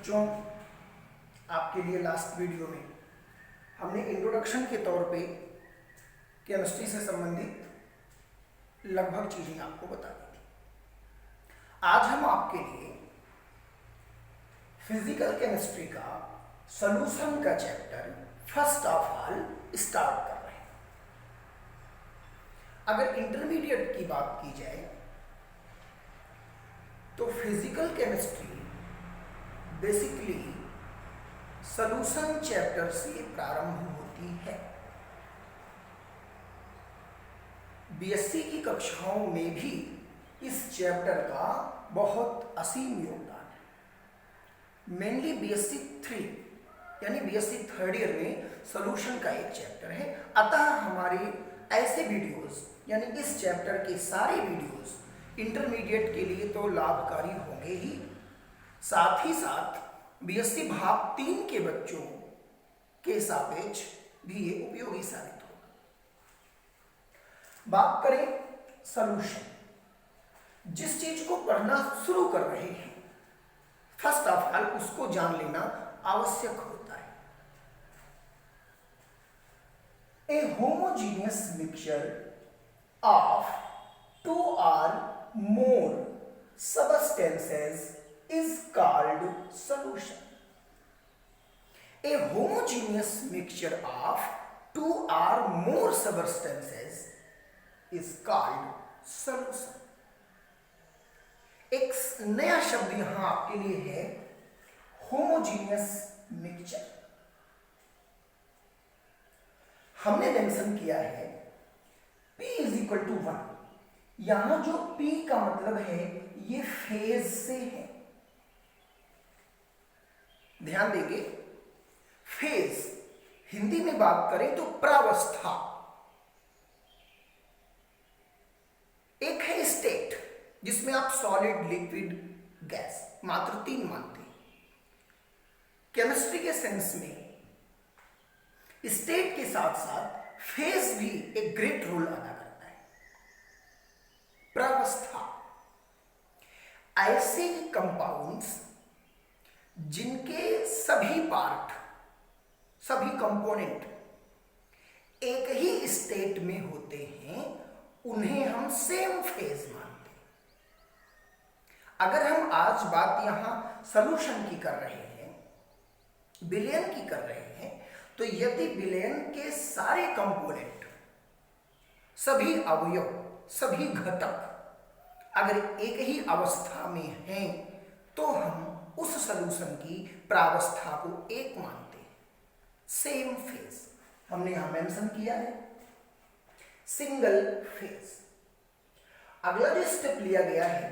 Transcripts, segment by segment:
बच्चों, आपके लिए लास्ट वीडियो में हमने इंट्रोडक्शन के तौर पे केमिस्ट्री से संबंधित लगभग चीजें आपको बता दी थी। आज हम आपके लिए फिजिकल केमिस्ट्री का सॉल्यूशन का chapter first of all start कर रहे हैं। अगर इंटरमीडिएट की बात की जाए तो physical chemistry basically solution chapter से प्रारंभ होती है। बीएससी की कक्षाओं में भी इस चैप्टर का बहुत असीम योगदान है। मेनली बीएससी 3 यानी बीएससी थर्ड ईयर में सॉल्यूशन का एक चैप्टर है। अतः हमारे ऐसे वीडियोस यानी इस चैप्टर के सारे वीडियोस इंटरमीडिएट के लिए तो लाभकारी होंगे ही, साथ ही साथ बीएससी भाग 3 के बच्चों के सापेक्ष भी ये उपयोगी साबित होगा। बात करें सॉल्यूशन, जिस चीज को पढ़ना शुरू कर रहे हैं फर्स्ट ऑफ ऑल उसको जान लेना आवश्यक होता है। A homogeneous mixture of 2 or more substances is called solution. A homogeneous mixture of 2 or more substances is called solution. एक नया शब्द यहां आपके लिए है होमोजीनियस मिक्सचर। हमने मेंशन किया है P = 1। यहां जो P का मतलब है ये फेज से है। ध्यान देंगे, फेज हिंदी में बात करें तो प्रावस्था। एक है स्टेट जिसमें आप सॉलिड, लिक्विड, गैस मात्र 3 मानते हैं। केमिस्ट्री के सेंस में स्टेट के साथ साथ फेज भी एक ग्रेट रोल अदा करता है। प्रावस्था ऐसे कंपाउंड्स जिनके सभी पार्ट, सभी कंपोनेंट एक ही स्टेट में होते हैं उन्हें हम सेम फेज मानते हैं। अगर हम आज बात यहां सॉल्यूशन की कर रहे हैं, विलयन की कर रहे हैं, तो यदि विलयन के सारे कंपोनेंट, सभी अवयव, सभी घटक अगर एक ही अवस्था में हैं तो हम उस सॉल्यूशन की प्रावस्था को एक मानते हैं, सेम फेज। हमने यहां मेंशन किया है सिंगल फेज। अगला जो स्टेप लिया गया है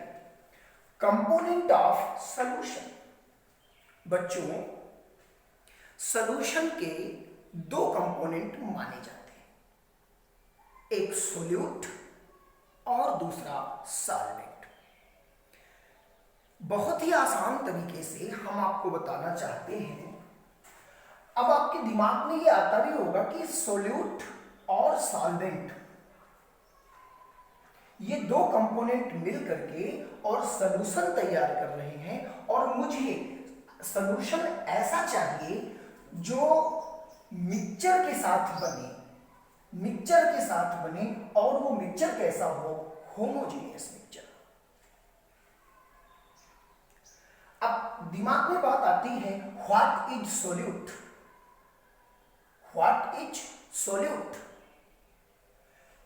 कंपोनेंट ऑफ सॉल्यूशन। बच्चों, सॉल्यूशन के 2 कंपोनेंट माने जाते हैं, एक सोल्यूट और दूसरा सॉल्वेंट। बहुत ही आसान तरीके से हम आपको बताना चाहते हैं। अब आपके दिमाग में ये आता भी होगा कि सोल्यूट और सॉल्वेंट ये 2 कंपोनेंट मिल करके और सॉल्यूशन तैयार कर रहे हैं, और मुझे सॉल्यूशन ऐसा चाहिए जो मिक्सचर के साथ बने, मिक्सचर के साथ बने, और वो मिक्सचर कैसा हो, होमोजीनियस मिक्सचर। अब दिमाग में बात आती है what is solute, what is solute,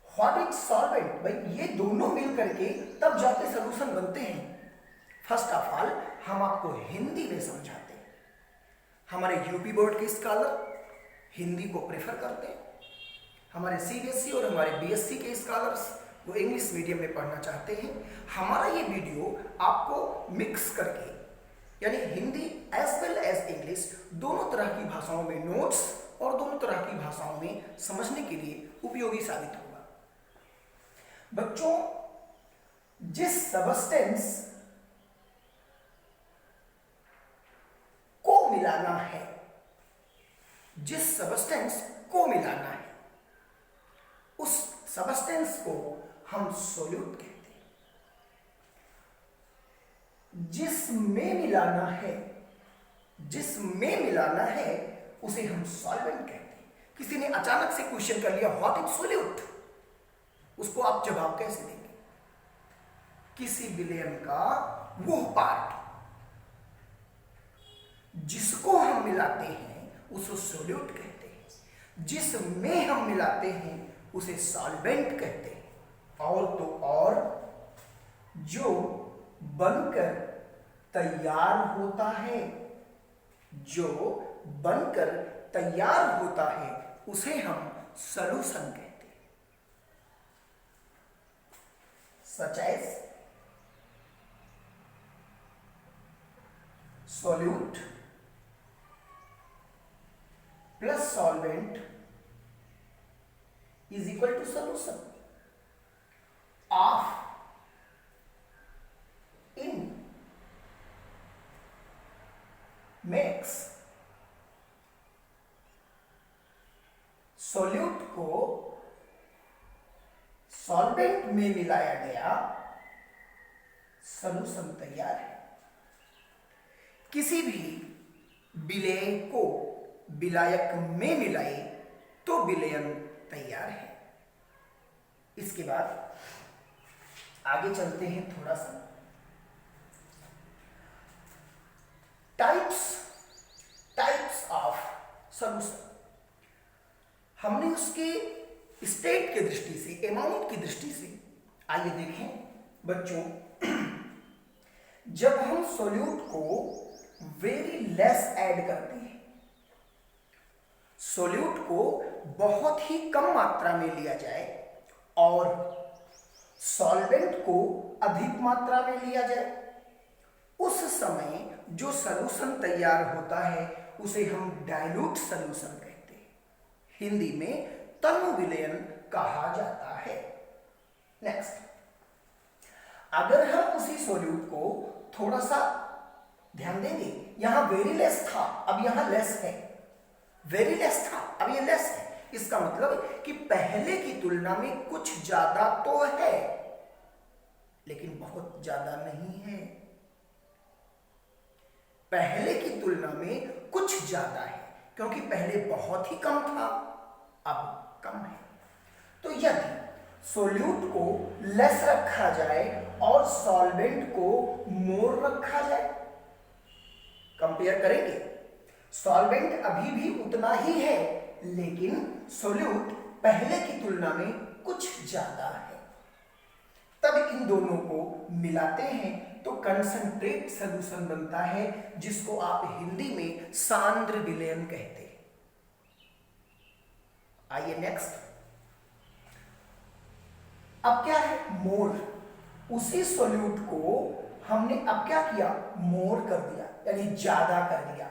what is solvent. भाई ये दोनों मिल करके तब जाके सॉल्यूशन बनते हैं। फर्स्ट ऑफ ऑल हम आपको हिंदी में समझाते हैं। हमारे यूपी बोर्ड के स्कॉलर हिंदी को प्रेफर करते हैं, हमारे सीबीएसई और हमारे बीएससी के स्कॉलर्स वो इंग्लिश मीडियम में पढ़ना चाहते हैं। हमारा ये वीडियो आपको मिक्स करके यानी Hindi as well as English दोनों तरह की भाषाओं में नोट्स और दोनों तरह की भाषाओं में समझने के लिए उपयोगी साबित होगा। बच्चों, जिस सब्सटेंस को मिलाना है, जिस सब्सटेंस को मिलाना है उस सब्सटेंस को हम सोल्यूट कहते हैं। जिसमें मिलाना है जिसमें मिलाना है उसे हम सॉल्वेंट कहते हैं। किसी ने अचानक से क्वेश्चन कर लिया व्हाट इज सोल्यूट, उसको आप जवाब कैसे देंगे? किसी विलयन का वो पार्ट जिसको हम मिलाते हैं उसे सोल्यूट कहते हैं, जिसमें हम मिलाते हैं उसे सॉल्वेंट कहते हैं। और तो और जो बनकर तैयार होता है, जो बनकर तैयार होता है उसे हम सॉल्यूशन कहते हैं। Such as solute plus solvent is equal to solution of in makes solute को सॉल्वेंट में मिलाया गया, सॉल्यूशन तैयार है। किसी भी विलेय को विलायक में मिलाए तो विलयन तैयार है। इसके बाद आगे चलते हैं थोड़ा सा। Types of solution. हमने उसके स्टेट की दृष्टि से, अमाउंट की दृष्टि से आइए देखें बच्चों। जब हम सोल्यूट को वेरी लेस ऐड करते हैं, सोल्यूट को बहुत ही कम मात्रा में लिया जाए और सॉल्वेंट को अधिक मात्रा में लिया जाए, उस समय जो सॉल्यूशन तैयार होता है उसे हम डाइल्यूट सॉल्यूशन कहते हैं। हिंदी में तनु विलयन कहा जाता है। नेक्स्ट, अगर हम उसी सोल्यूट को थोड़ा सा ध्यान देंगे, यहां वेरी लेस था, अब यहां लेस है, वेरी लेस था, अब ये लेस है। इसका मतलब कि पहले की तुलना में कुछ ज्यादा तो है लेकिन बहुत ज्यादा नहीं है। पहले की तुलना में कुछ ज्यादा है क्योंकि पहले बहुत ही कम था, अब कम है। तो यदि सोल्यूट को लेस रखा जाए और सॉल्वेंट को मोर रखा जाए, कंपेयर करेंगे, सॉल्वेंट अभी भी उतना ही है लेकिन सोल्यूट पहले की तुलना में कुछ ज्यादा है, तब इन दोनों को मिलाते हैं तो कंसंट्रेट सॉल्यूशन बनता है, जिसको आप हिंदी में सांद्र विलयन कहते हैं। आइए नेक्स्ट, अब क्या है? मोर। उसी सोल्यूट को हमने अब क्या किया? मोर कर दिया, यानी ज्यादा कर दिया।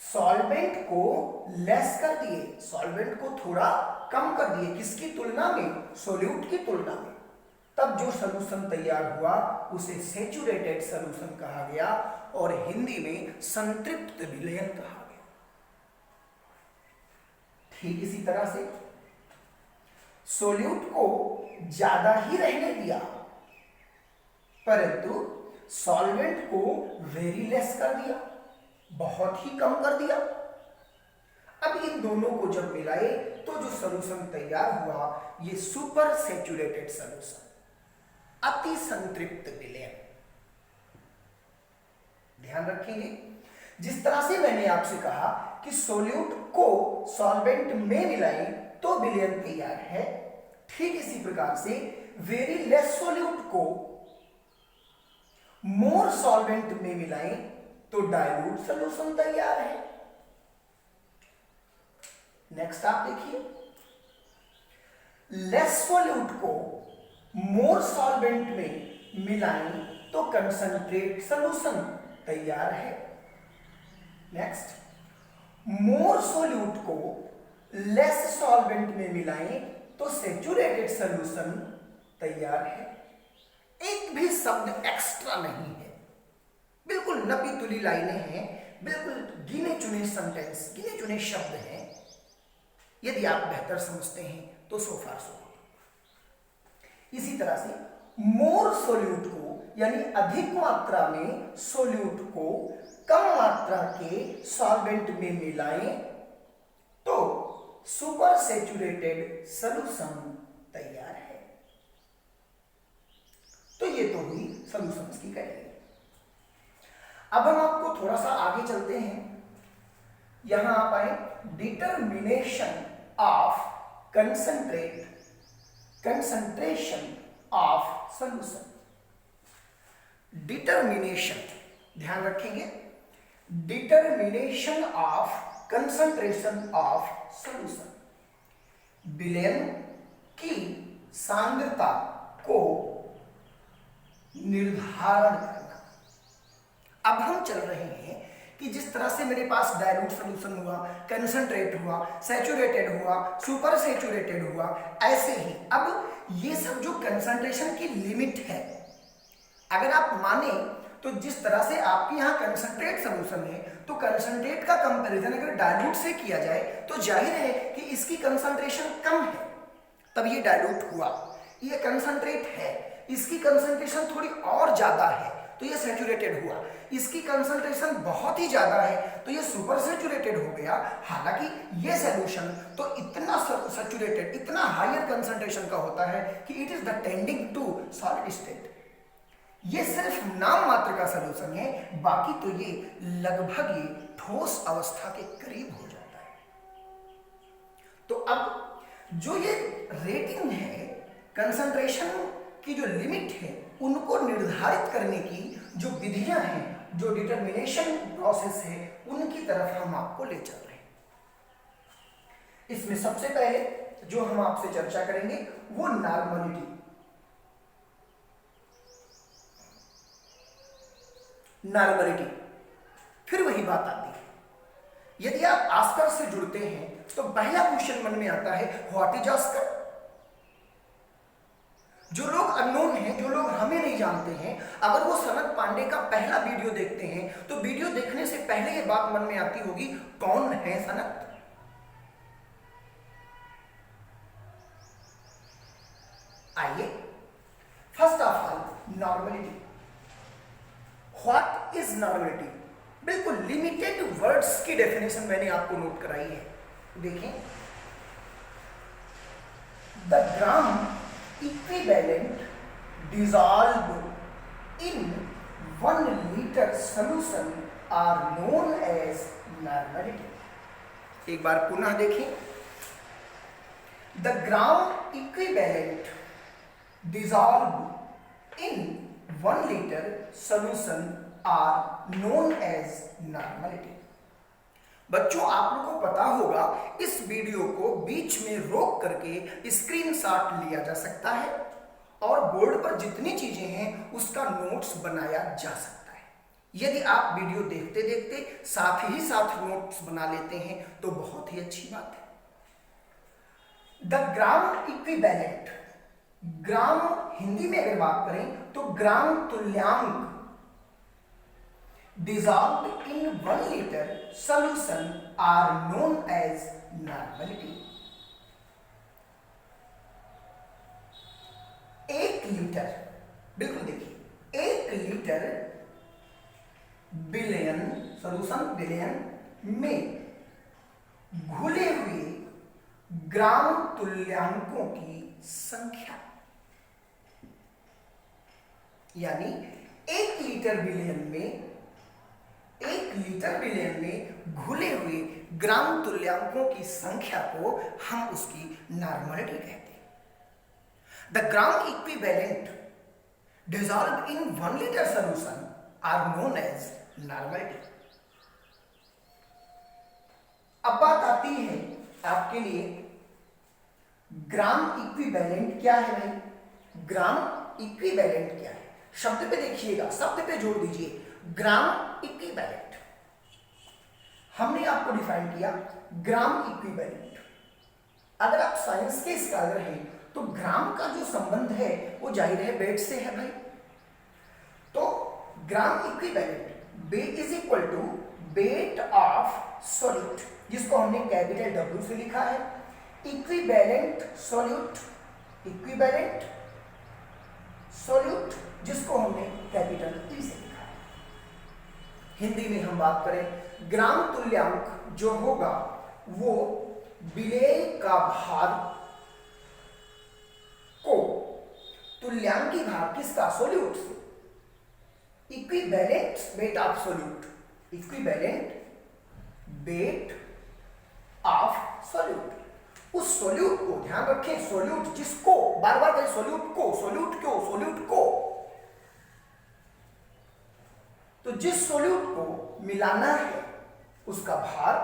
सॉल्वेंट को लेस कर दिए, सॉल्वेंट को थोड़ा कम कर दिए, किसकी तुलना में? सोल्यूट की तुलना में। तब जो सॉल्यूशन तैयार हुआ उसे सैचुरेटेड सॉल्यूशन कहा गया और हिंदी में संतृप्त विलयन कहा गया। ठीक इसी तरह से सोल्यूट को ज्यादा ही रहने दिया परंतु सॉल्वेंट को वेरी लेस कर दिया, बहुत ही कम कर दिया। अब इन दोनों को जब मिलाए तो जो सॉल्यूशन तैयार हुआ ये सुपर सैचुरेटेड सॉल्यूशन, अति संतृप्त विलयन। ध्यान रखेंगे, जिस तरह से मैंने आपसे कहा कि सोल्यूट को सॉल्वेंट में मिलाएं तो विलयन तैयार है, ठीक इसी प्रकार से वेरी लेस सोल्यूट को मोर सॉल्वेंट में मिलाएं तो डाइल्यूट सॉल्यूशन तैयार है। नेक्स्ट आप देखिए, लेस सोल्यूट को मोर सॉल्वेंट में मिलाएं तो कंसंट्रेट सॉल्यूशन तैयार है। नेक्स्ट, मोर सोल्यूट को लेस सॉल्वेंट में मिलाएं तो सैचुरेटेड सॉल्यूशन तैयार है। एक भी शब्द एक्स्ट्रा नहीं है, बिल्कुल नपी तुली लाइनें हैं, बिल्कुल गिने चुने सेंटेंस, गिने चुने शब्द हैं। यदि आप बेहतर समझते हैं तो सो फार सो गुड। इसी तरह से मोर सोल्यूट को यानी अधिक मात्रा में सोल्यूट को कम मात्रा के सॉल्वेंट में मिलाएं तो सुपर सैचुरेटेड सॉल्यूशन तैयार है। तो ये तो हुई सॉल्यूशंस की कैटेगरी। अब हम आपको थोड़ा सा आगे चलते हैं, यहां आप आए determination of concentration of solution. Determination, ध्यान रखेंगे, determination of concentration of solution, विलयन की सांद्रता को निर्धारण करना। अब हम चल रहे हैं कि जिस तरह से मेरे पास डाइल्यूट सॉल्यूशन हुआ, कंसंट्रेट हुआ, सैचुरेटेड हुआ, सुपर सैचुरेटेड हुआ, ऐसे ही अब ये सब जो कंसंट्रेशन की लिमिट है, अगर आप माने तो जिस तरह से आपके यहाँ कंसंट्रेट सॉल्यूशन है तो कंसंट्रेट का कंपैरिजन अगर डाइल्यूट से किया जाए तो जाहिर है कि इसकी कंसंट्रेशन कम है, तब ये डाइल्यूट हुआ। ये कंसंट्रेट है, इसकी कंसंट्रेशन थोड़ी और ज्यादा है तो ये सैचुरेटेड हुआ। इसकी कंसंट्रेशन बहुत ही ज्यादा है तो ये सुपर सैचुरेटेड हो गया। हालांकि ये सॉल्यूशन तो इतना सैचुरेटेड, इतना हायर कंसंट्रेशन का होता है कि it is the tending to solid state. ये सिर्फ नाम मात्र का सॉल्यूशन है, बाकी तो ये लगभग ये ठोस अवस्था के करीब हो जाता है। तो अब जो ये रेटिंग है, कंसंट्रेशन की जो लिमिट है, उनको निर्धारित करने की जो विधियां हैं, जो डिटर्मिनेशन प्रोसेस है, उनकी तरफ हम आपको ले चल रहे हैं। इसमें सबसे पहले जो हम आपसे चर्चा करेंगे वो नॉर्मलिटी। नॉर्मलिटी, फिर वही बात आती है। यदि आप आस्कर से जुड़ते हैं तो पहला क्वेश्चन मन में आता है, व्हाट इज आस्कर। जो लोग अननोन हैं, जो लोग हमें नहीं जानते हैं, अगर वो सनत पांडे का पहला वीडियो देखते हैं तो वीडियो देखने से पहले ये बात मन में आती होगी, कौन है सनत। आइए, first of all normality. What is normality? बिल्कुल लिमिटेड वर्ड्स की डेफिनेशन मैंने आपको नोट कराई है। देखें, the gram equivalent dissolved in 1 liter solution are known as normality। एक बार पुनः देखें, the gram equivalent dissolved in 1 liter solution are known as normality। बच्चों, आप लोगों को पता होगा इस वीडियो को बीच में रोक करके स्क्रीनशॉट लिया जा सकता है और बोर्ड पर जितनी चीजें हैं उसका नोट्स बनाया जा सकता है। यदि आप वीडियो देखते देखते साथ ही साथ नोट्स बना लेते हैं तो बहुत ही अच्छी बात है। द ग्राम इक्विवेलेंट, ग्राम हिंदी में अगर बात करें तो ग्राम तुल्यांक dissolved in 1 liter solution are known as normality। 1 litre, बिल्कुल देखिए, 1 लीटर बिलियन सॉल्यूशन, बिलियन में घुले हुए ग्राम तुल्यांकों की संख्या, यानी 1 लीटर बिलियन में, 1 लीटर बिलियन में घुले हुए ग्राम तुल्यांकों की संख्या को हम उसकी नॉर्मलिटी कहते हैं। The gram equivalent dissolved in 1 liter solution are known as normality। अब बात आती है आपके लिए, ग्राम इक्विवेलेंट क्या है भाई? ग्राम इक्विवेलेंट क्या है? शब्द पे देखिएगा, शब्द पे जोड़ दीजिए, ग्राम इक्विवेलेंट। हमने आपको डिफाइन किया ग्राम इक्विवेलेंट। अगर आप साइंस के स्कॉलर हैं तो ग्राम का जो संबंध है वो जाहिर है वेट से है भाई। तो gram equivalent, weight is equal to weight of solute, जिसको हमने कैपिटल W से लिखा है। इक्विवेलेंट सॉल्यूट, इक्विवेलेंट सॉल्यूट जिसको हमने कैपिटल ई से लिखा है। हिंदी में हम बात करें, ग्राम तुल्यांक जो होगा वो विलेय का भार को तुल्यांकी भार किसका, सोल्यूट से, equivalent weight of solute, equivalent weight of solute, उस सोल्यूट को ध्यान रखें, सोल्यूट जिसको, बार बार कहें सोल्यूट को, सोल्यूट क्यों, सोल्यूट को, तो जिस सोल्यूट को मिलाना है उसका भार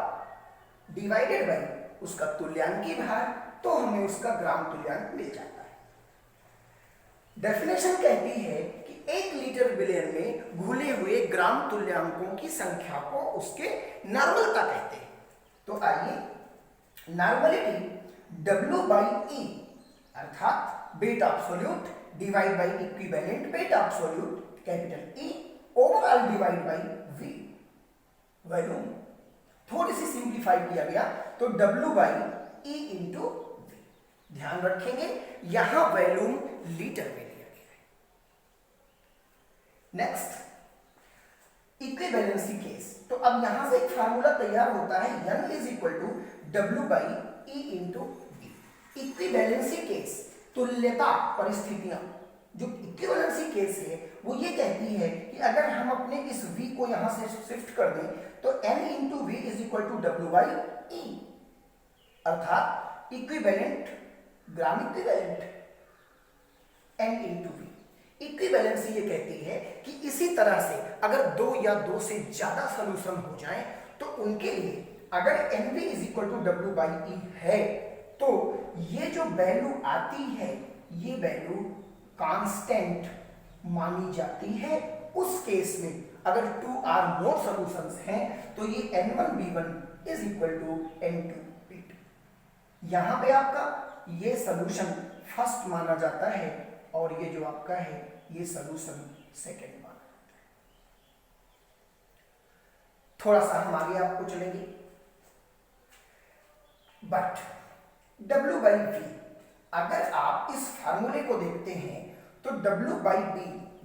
डिवाइडेड बाय उसका तुल्यांकी भार, तो हमें उसका ग्राम तुल्यांक मिल जाता है। डेफिनेशन कहती है कि 1 लीटर विलेय में घुले हुए ग्राम तुल्यांकों की संख्या को उसके नॉर्मलता कहते हैं। तो आइए, नॉर्मलिटी W/E अर्थात weight of solute divide by equivalent weight of solute capital E overall divide by V, volume थोड़ी सी सिंप्लीफाई किया गया तो W/E इंटू V। ध्यान रखेंगे यहां वॉल्यूम लीटर में दिया गया है। Next, equivalency case. तो अब यहां से एक फार्मूला तैयार होता है, N is equal to W/E into V। Equivalency case, तुल्यता परिस्थितियां, जो इक्विवेलेंसी केस है वो ये कहती है कि अगर हम अपने इस V को यहां से शिफ्ट कर दें तो N into V is equal to W/E, अर्थात equivalent gram equivalent N into V। Equivalency ये कहती है कि इसी तरह से अगर 2 या 2 से ज्यादा सोल्यूशन हो जाए तो उनके लिए अगर NV is equal to W/E है तो ये जो वैल्यू आती है ये वैल्यू कांस्टेंट मानी जाती है। उस केस में अगर 2 or more सॉल्यूशंस हैं तो ये N1V1 is equal to N2V2। यहां पे आपका ये सॉल्यूशन फर्स्ट माना जाता है और ये जो आपका है ये सॉल्यूशन सेकंड माना जाता है। थोड़ा सा हम आगे आपको चलेंगे, बट W/V, अगर आप इस फार्मूले को देखते हैं तो W/V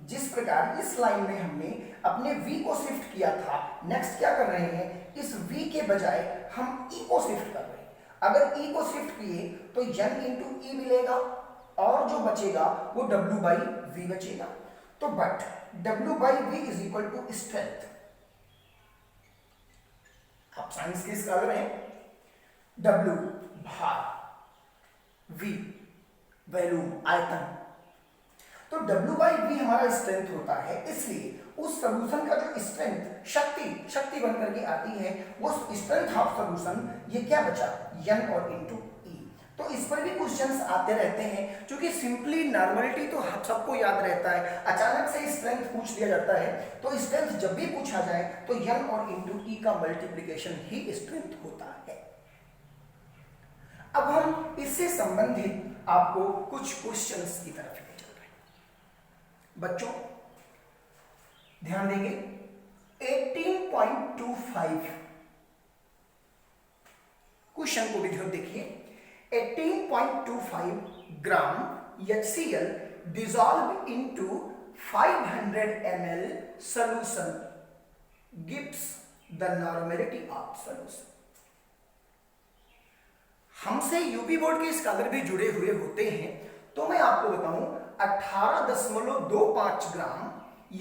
जिस प्रकार इस लाइन में हमने अपने V को शिफ्ट किया था, नेक्स्ट क्या कर रहे हैं, इस V के बजाय हम E को शिफ्ट कर रहे हैं। अगर E को शिफ्ट किए तो N इंटू E मिलेगा और जो बचेगा वो W/V बचेगा। तो but W/V is equal to strength. आप साइंस के स्कॉलर हैं, W भार, V वॉल्यूम आयतन, तो W/V हमारा स्ट्रेंथ होता है, इसलिए उस सॉल्यूशन का जो स्ट्रेंथ शक्ति बन करके आती है वो स्ट्रेंथ ऑफ सॉल्यूशन ये क्या बचा, N और इंटू E। तो इस पर भी क्वेश्चंस आते रहते हैं, क्योंकि सिंपली नॉर्मलिटी तो सबको याद रहता है, अचानक से स्ट्रेंथ पूछ दिया जाता है तो स्ट्रेंथ जब भी पूछा जाए तो N और इंटू E का मल्टीप्लीकेशन ही स्ट्रेंथ होता है। अब हम इससे संबंधित आपको कुछ क्वेश्चंस की तरफ ले चल रहे हैं। बच्चों ध्यान देंगे, 18.25 क्वेश्चन को भी ध्यान देखिए। 18.25 gram HCl dissolved into 500 ml solution gives the normality of solution। हमसे यूपी बोर्ड के स्कॉलर भी जुड़े हुए होते हैं, तो मैं आपको बताऊं 18.25 ग्राम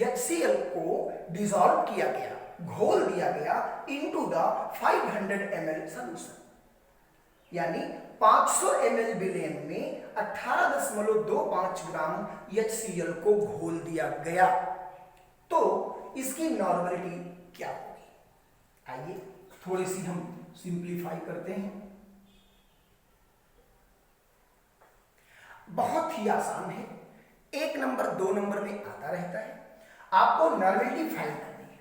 HCl को डिसॉल्व किया गया, घोल दिया गया इनटू द 500 ml सॉल्यूशन, यानी 500 ml विलेन में 18.25 ग्राम HCl को घोल दिया गया, तो इसकी नॉर्मलिटी क्या होगी। आइए थोड़ी सी हम सिंप्लीफाई करते हैं। बहुत ही आसान है, 1 नंबर 2 नंबर में आता रहता है। आपको नॉर्मलिटी फाइंड करनी है।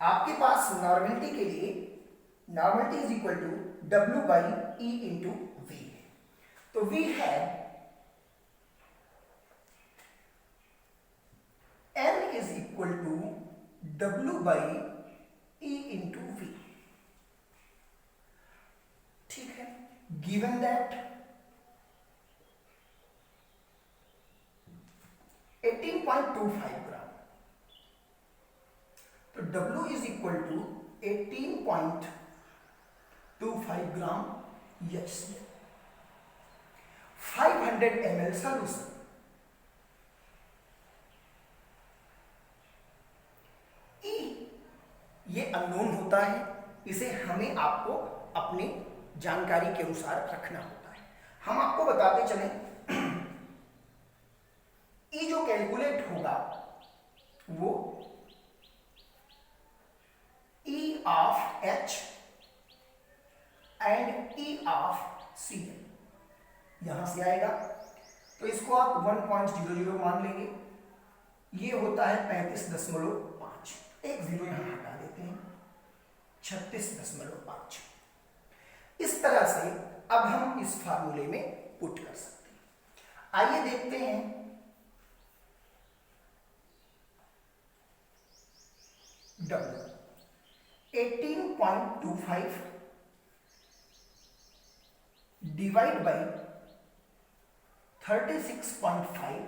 आपके पास नॉर्मलिटी के लिए normality is equal to W/E into V है, तो V है N is equal to W/E into V। ठीक है, गिवन दैट 18.25 ग्राम। तो W is equal to 18.25 gram HCl। 500 ml solution. E ये अननोन होता है, इसे हमें आपको अपनी जानकारी के अनुसार रखना होता है। हम आपको बताते चलें, E जो कैलकुलेट होगा वो E of H and E of Cl यहां से आएगा। तो इसको आप 1.00 मान लेंगे। ये होता है 35.5, एक जीरो यहां हटा देते हैं, 36.5। इस तरह से अब हम इस फार्मूले में पुट कर सकते हैं। आइए देखते हैं W 18.25 डिवाइड बाई 36.5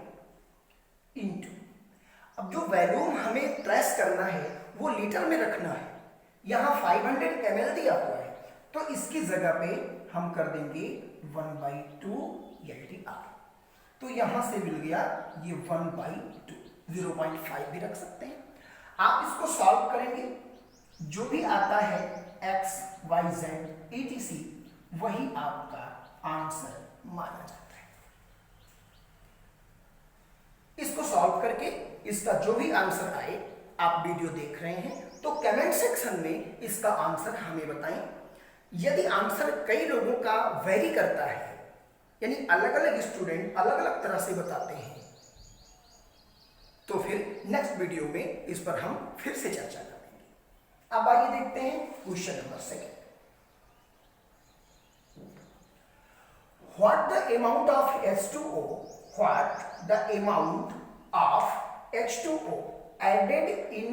इंटू, अब जो वैल्यूम हमें ट्रेस करना है वो लीटर में रखना है। यहां 500 ml दिया हुआ है, तो इसकी जगह पे हम कर देंगे 1/2 LTR। तो यहां से मिल गया ये 1/2, 0.5 भी रख सकते हैं। आप इसको सॉल्व करेंगे, जो भी आता है x, y, z etc वही आपका आंसर माना जाता है। इसको सॉल्व करके इसका जो भी आंसर आए, आप वीडियो देख रहे हैं तो कमेंट सेक्शन में इसका आंसर हमें बताएं। यदि आंसर कई लोगों का वेरी करता है, यानी अलग अलग स्टूडेंट अलग अलग तरह से बताते हैं, तो फिर नेक्स्ट वीडियो में इस पर हम फिर से चर्चा करेंगे। अब आइए देखते हैं question number 2। What the amount of H2O added in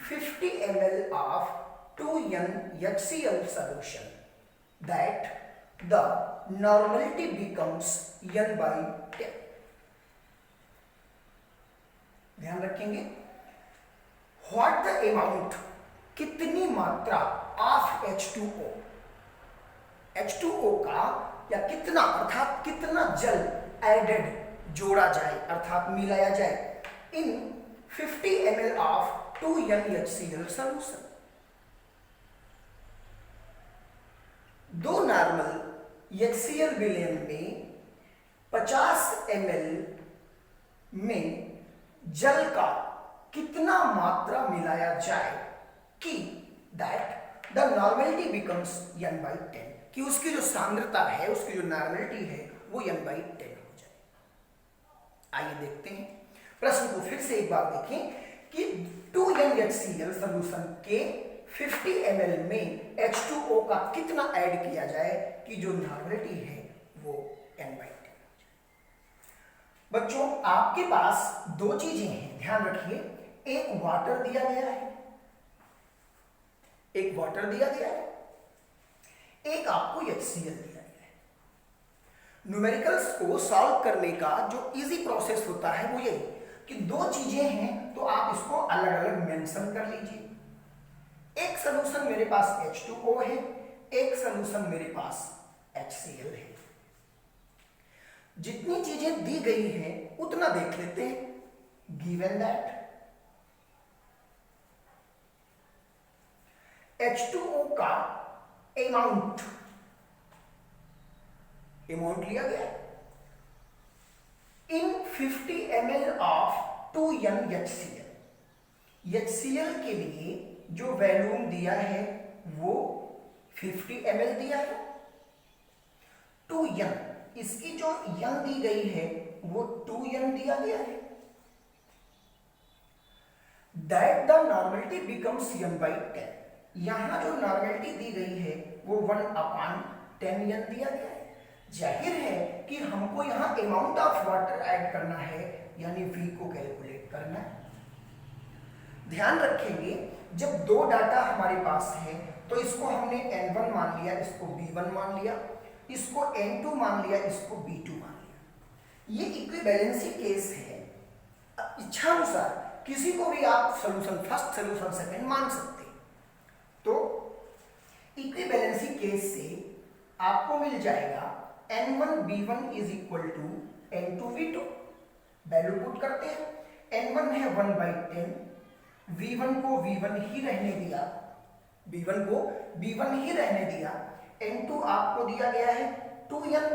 50 ml of 2N HCl solution that the normality becomes N/10? ध्यान रखेंगे, व्हाट द अमाउंट, कितनी मात्रा ऑफ H2O का, या कितना अर्थात कितना जल एडेड जोड़ा जाए अर्थात मिलाया जाए इन 50 ml of 2N HCl solution. दो नॉर्मल HCl विलयन में 50 ml में जल का कितना मात्रा मिलाया जाए कि that the normality becomes N/10, कि उसकी जो सांद्रता है, उसकी जो नॉर्मेलिटी है वो N/10 हो जाए। आइए देखते हैं प्रश्न को फिर से एक बार देखें कि 2N HCl सॉल्यूशन के 50 ml में H2O का कितना ऐड किया जाए कि जो नॉर्मेलिटी है वो N/10। बच्चों, आपके पास दो चीजें हैं, ध्यान रखिए। एक वाटर दिया गया है, एक वाटर दिया गया है, एक आपको HCl दिया गया है। न्यूमेरिकल्स को सॉल्व करने का जो इजी प्रोसेस होता है वो यही कि दो चीजें हैं तो आप इसको अलग अलग मेंशन कर लीजिए। एक सॉल्यूशन मेरे पास H2O है, एक सॉल्यूशन मेरे पास HCl है। जितनी चीजें दी गई हैं उतना देख लेते हैं। गिवन दैट H2O का अमाउंट लिया गया इन 50 ml of 2N HCl। HCl के लिए जो वैल्यूम दिया है वो 50 ml दिया है। 2N, इसकी जो N दी गई है वो 2N दिया गया है। That the normality becomes N/10, यहां जो नॉर्मेलिटी दी गई है वो 1/10N दिया गया है। जाहिर है कि हमको यहां अमाउंट ऑफ वाटर ऐड करना है, यानी V को कैलकुलेट करना है। ध्यान रखेंगे, जब दो डाटा हमारे पास है तो इसको हमने N1 मान लिया, इसको B1 मान लिया, इसको N2 मान लिया, इसको B2 मान लिया। ये इक्विवेलेंसी केस है। इच्छा अनुसार किसी को भी आप सोल्यूशन फर्स्ट, सोल्यूशन सेकंड मान सकते हैं। तो इक्विवेलेंसी केस से आपको मिल जाएगा N1B1 is equal to N2V2। Value put करते हैं। N1 है 1/10, V1 को V1 ही रहने दिया, V1 को V1 ही रहने दिया। N2 आपको दिया गया है 2N,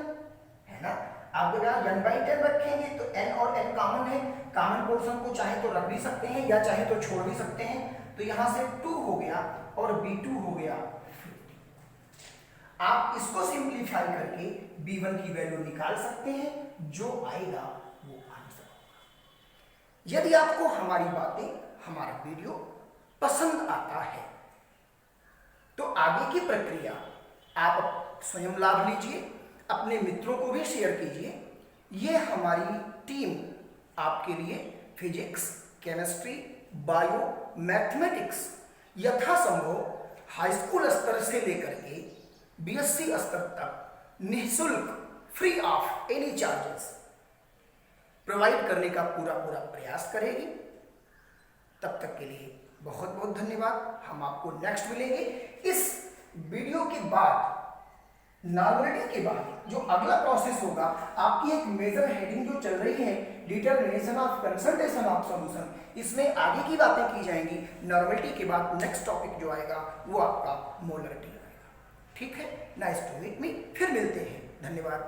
है ना। आप अगर N/10 रखेंगे तो N और N कॉमन है, कॉमन पोर्शन को चाहे तो रख भी सकते हैं या चाहे तो छोड़ भी सकते हैं। तो यहां से 2 हो गया और B2 हो गया 50। आप इसको सिंप्लीफाई करके B1 की वैल्यू निकाल सकते हैं, जो आएगा वो आंसर होगा। यदि आपको हमारी बातें, हमारा वीडियो पसंद आता है तो आगे की प्रक्रिया आप स्वयं लाभ लीजिए, अपने मित्रों को भी शेयर कीजिए। ये हमारी टीम आपके लिए फिजिक्स, केमिस्ट्री, बायो, मैथमेटिक्स यथासंभव हाई स्कूल स्तर से लेकर के बीएससी स्तर तक निःशुल्क, free of any charges provide करने का पूरा प्रयास करेगी। तब तक के लिए बहुत बहुत धन्यवाद। हम आपको नेक्स्ट मिलेंगे। इस वीडियो के बाद, नॉर्मलिटी के बाद जो अगला प्रोसेस होगा, आपकी एक मेजर हेडिंग जो चल रही है determination of concentration of solution, इसमें आगे की बातें की जाएंगी। नॉर्मलिटी के बाद नेक्स्ट टॉपिक जो आएगा वो आपका मोलरिटी आएगा। ठीक है, नाइस टू मीट मी। फिर मिलते हैं, धन्यवाद।